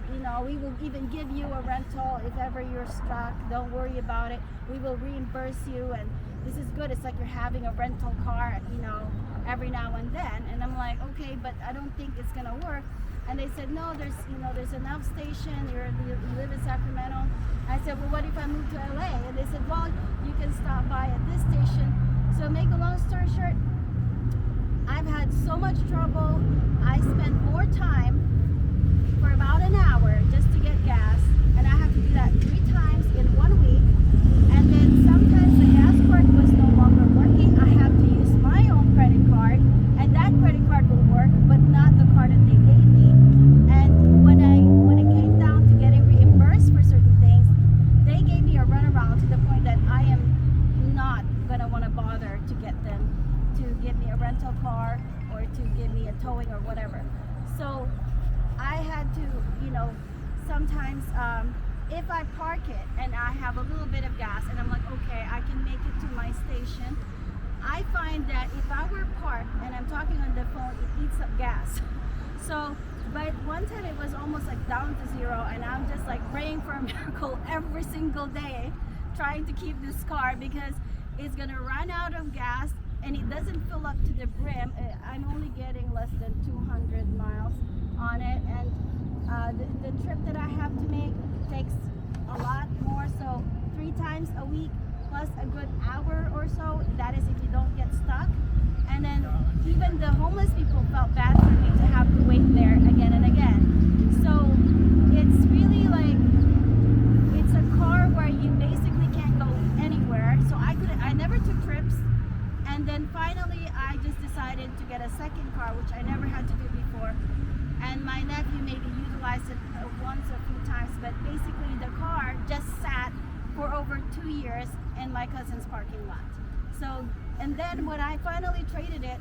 we will even give you a rental if ever you're stuck. Don't worry about it. We will reimburse you. And this is good. It's like you're having a rental car, every now and then. And I'm like, okay, but I don't think it's gonna work. And they said, no, there's enough station. You live in Sacramento. I said, well, what if I move to LA? And they said, well, you can stop by at this station. So make a long story short, I've had so much trouble. I spent more time for about an hour just to get gas, and I have to do that 3 times in 1 week. And then sometimes the gas card was no longer working. I have to use my own credit card, and that credit card will work, but not the card that they gave me. And when it came down to getting reimbursed for certain things, they gave me a runaround to the point that I am not gonna want to bother to get them to give me a rental car or to give me a towing or whatever. So I had to, sometimes if I park it and I have a little bit of gas and I'm like, okay, I can make it to my station, I find that if I were parked and I'm talking on the phone, it eats up gas. So, but one time it was almost like down to 0, and I'm just like praying for a miracle every single day, trying to keep this car because it's gonna run out of gas and it doesn't fill up to the brim. I'm only getting less than 200 miles on it, and the trip that I have to make takes a lot more, so 3 times a week plus a good hour or so. That is if you don't get stuck. And then even the homeless people felt bad for me to have to wait there again and again. So it's really like, finally, I just decided to get a second car, which I never had to do before. And my nephew maybe utilized it once or a few times, but basically the car just sat for over 2 years in my cousin's parking lot. So, and then when I finally traded it,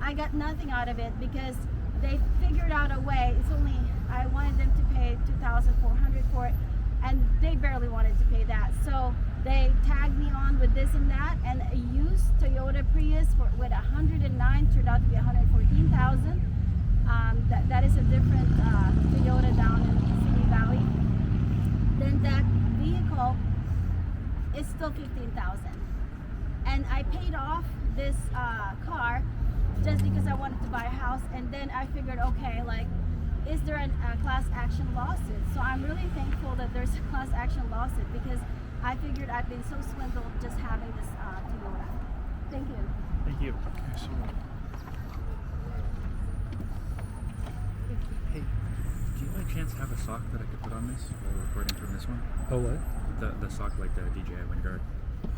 I got nothing out of it because they figured out a way. It's only, I wanted them to pay $2,400 for it, and they barely wanted to pay that. So they tagged me on with this and that, and a used Toyota Prius with 109 turned out to be 114,000. That is a different Toyota down in Simi Valley. Then that vehicle is still 15,000, and I paid off this car just because I wanted to buy a house. And then I figured, okay, like, is there a class action lawsuit? So I'm really thankful that there's a class action lawsuit because I figured I've been so swindled just having this Toyota. Thank you. Thank you. Hey, do you by chance have a sock that I could put on this while recording from this one? Oh, what? The sock, like the DJI wind guard.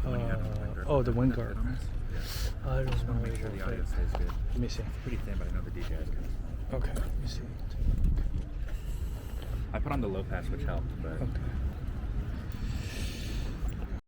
When you have the wind guard. Oh, the wind guard. On this? Yeah. I don't just want know. to make sure the audio stays good. Let me see. It's pretty thin, but I know the DJI is good. Okay, let me see. I put on the low pass, which helped, but Okay.